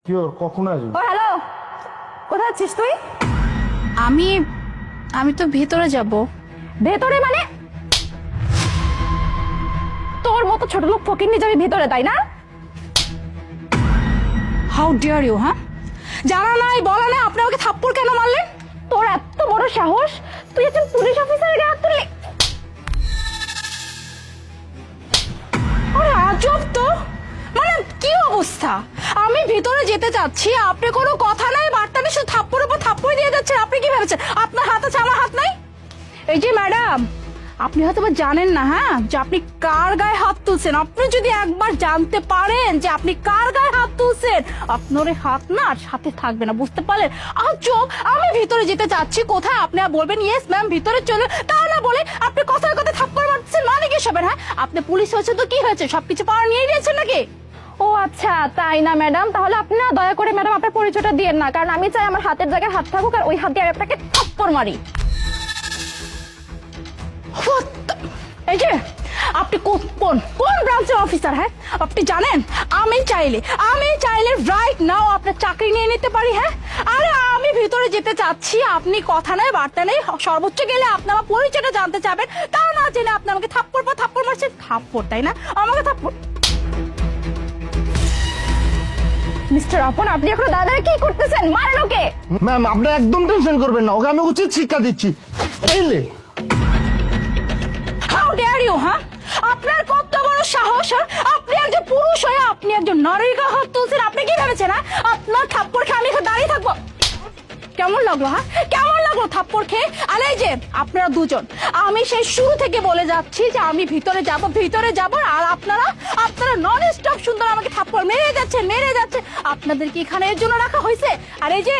কি ওর কখন আসবে? ও হ্যালো, কোথায় আছিস তুই? আমি আমি তো ভেতরে যাব। ভেতরে মানে? তোর মতো ছোট লোক ফকির নিয়ে যাবি ভেতরে, তাই না? হাউ ডিয়ার ইউ, হ্যাঁ? জানা নাই বলা নাই, আপনি আমাকে থাপ্পড় কেন মারলেন? তোর এত বড় সাহস, তুই একজন পুলিশ অফিসারের গায়ে হাত তুললি? আরে আজব তো, মানে কি অবস্থা! আমি ভিতরে যেতে চাচ্ছি, আপনি কোনো কথা নাই বার্তা নেই, শুধু থাপ্পড়ের উপর থাপ্পড় দিয়ে যাচ্ছেন। আপনি কি ভেবেছেন আপনার হাত আছে আমার হাত নাই? এই যে ম্যাডাম, আপনি হয়তো বা জানেন না, হ্যাঁ, যে আপনি কার গায়ে হাত তুলছেন। আপনি যদি একবার জানতে পারেন যে আপনি কার গায়ে হাত তুলছেন, আপনার এই হাত না আর সাথে থাকবে না, বুঝতে পারলেন? আজব, আমি ভিতরে যেতে চাচ্ছি, কোথায়? আপনি বলবেন ইয়েস ম্যাম ভিতরে চলে, তা না বলে আপনি কথায় কথায় থাপ্পড় মারছেন, মানে কি সবের? হ্যাঁ, আপনি পুলিশ হয়েছে তো কি হয়েছে, সবকিছু পাওয়ার নিয়ে নিয়েছেন নাকি? ও আচ্ছা, তাই না ম্যাডাম? তাহলে আপনি না দয়া করে ম্যাডাম আপনার পরিচয়টা দিয়েন না, কারণ আমি চাই আমার হাতের জায়গায় হাত থাকুক আর ওই হাত দিয়ে আমি আপনাকে থাপ্পড় মারি। What the- এই যে আপনি কোন ব্রাঞ্চের অফিসার? হ্যাঁ, আপনি জানেন আমি চাইলে রাইট নাও আপনার চাকরি নিয়ে নিতে পারি। হ্যাঁ, আরে আমি ভিতরে যেতে চাচ্ছি, আপনি কথা নাই বার্তা নেই, সর্বোচ্চ গেলে আপনি আমার পরিচয়টা জানতে চাবেন, তা না জেনে আপনি আমাকে থাপ্পড় মারছেন। থাপ্পড়, তাই না? আমাকে থাপ্পড়। মিস্টার আপন, আপনি এখন দাদারা কি করতেছেন? মারেন ওকে। ম্যাম আপনি একদম টেনশন করবেন না, ওকে আমি উচিত শিক্ষা দিচ্ছি। বুঝলে? হাউ ডেয়ার ইউ, হ্যাঁ? আপনার কত বড় সাহস! হ্যাঁ? আপনি একজন পুরুষ হয়ে আপনি একজন নারীর গায়ে হাত তুলছেন। আপনি কি ভেবেছেন? হ্যাঁ, আপনার থাপ্পড় খেয়ে আমি এখানে দাঁড়িয়ে থাকবো? কেমন লাগলো? হ্যাঁ, কেমন লাগলো থাপ্পড় খেয়ে? আর এই যে আপনারা দুজন, আমি সেই শুরু থেকে বলে যাচ্ছি যে আমি ভিতরে যাব, আর আপনারা নন স্টপ সুন্দর আমাকে থাপ্পড় মেরে যাচ্ছেন। আপনাদের কি এখানে এর জন্য রাখা হয়েছে? আর এই যে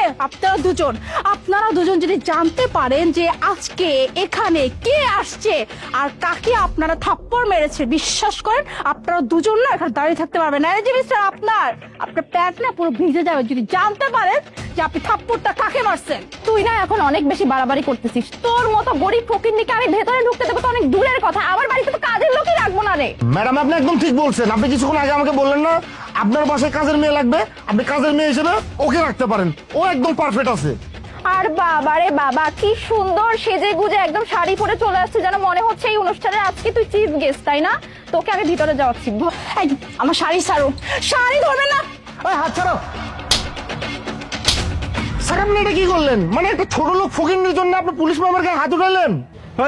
আপনারা দুজন যদি জানতে পারেন যে আজকে এখানে কে আসছে আর কাকে আপনারা থাপ্পড় মেরেছে, বিশ্বাস করেন আপনারা দুজন না এখানে দাঁড়িয়ে থাকতে পারবেন না। এই যে মিস্টার, আপনার প্যান্ট না পুরো ভিজে যাবে যদি জানতে পারেন যে আপনি থাপ্পড়টা কাকে মারছেন। তুই না এখন অনেক বেশি বাড়াবাড়ি করতেছিস। তোর মতো গরিব ফকিরনিকে আমি ভেতরে ঢুকতে দেবো তো অনেক দূরের কথা, আমার বাড়িতে তো কাজের লোকই রাখবো না রে। ম্যাডাম আপনি একদম ঠিক বলছেন। আপনি কিছুক্ষণ আগে আমাকে বললেন না আপনার বাসায় কাজের মেয়ে লাগবে, আপনি কাজের মেয়ে হিসেবে ওকে রাখতে পারেন, ও একদম পারফেক্ট আছে। আর বাবা রে বাবা, কি সুন্দর সেজে গুজে একদম শাড়ি পরে চলে আসছে, যেন মনে হচ্ছে এই অনুষ্ঠানে আজকে তুই চিফ গেস্ট, তাই না? তোকে আমি ভিতরে যাওয়াচ্ছি। এই, আমার শাড়ি ছাড়ুন, শাড়ি ধরবেন না। ওই হাত ছাড়ো। স্যার আপনি এটা কি করলেন? মানে একটা ছোট লোক ফকিরনির জন্য আপনি পুলিশ ম্যামের গায়ে হাত উঠাইলেন?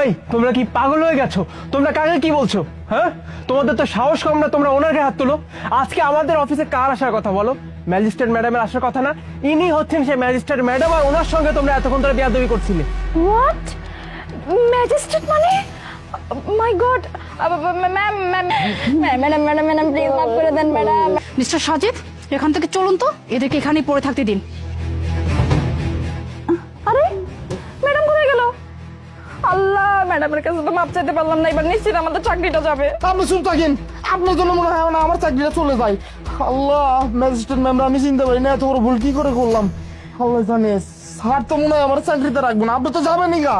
এই তোমরা কি পাগল হয়ে গেছো? তোমরা কাকে কি বলছো? হ্যাঁ, তোমাদের তো সাহস কম না, তোমরা ওনার গায়ে হাত তুলো। আজকে আমাদের অফিসে কার আসার কথা বলো? ম্যাজিস্ট্রেট ম্যাডামের আসার কথা না? ইনি হচ্ছেন সেই ম্যাজিস্ট্রেট ম্যাডাম, আর ওনার সঙ্গে তোমরা এতক্ষণ ধরে বেয়াদবি করছিলে। হোয়াট? ম্যাজিস্ট্রেট মানে? মাই গড, ম্যাডাম প্লিজ মাফ করে দেন ম্যাডাম। মিস্টার সাজিদ, এখান থেকে চলুন তো, এদেরকে এখানেই পড়ে থাকতে দিন। আরে ম্যাডাম কোথায় গেল? আল্লাহ, ম্যাডামের কাছে তো মাপ চাইতে পারলাম না, এবার নিশ্চিত আমাদের চাকরিটা যাবে। আপনি শুন থাকেন, আপনার জন্য মনে হয় না আমার চাকরিটা চলে যায়। আল্লাহ, ম্যাজিস্ট্রেট ম্যাম আমি চিনতে পারি না এত বড় ভুল কি করে করলাম। আল্লাহ জানে, স্যার তো মনে হয় আমার চাকরিতে রাখবো না। আপনি তো যাবেনই গা।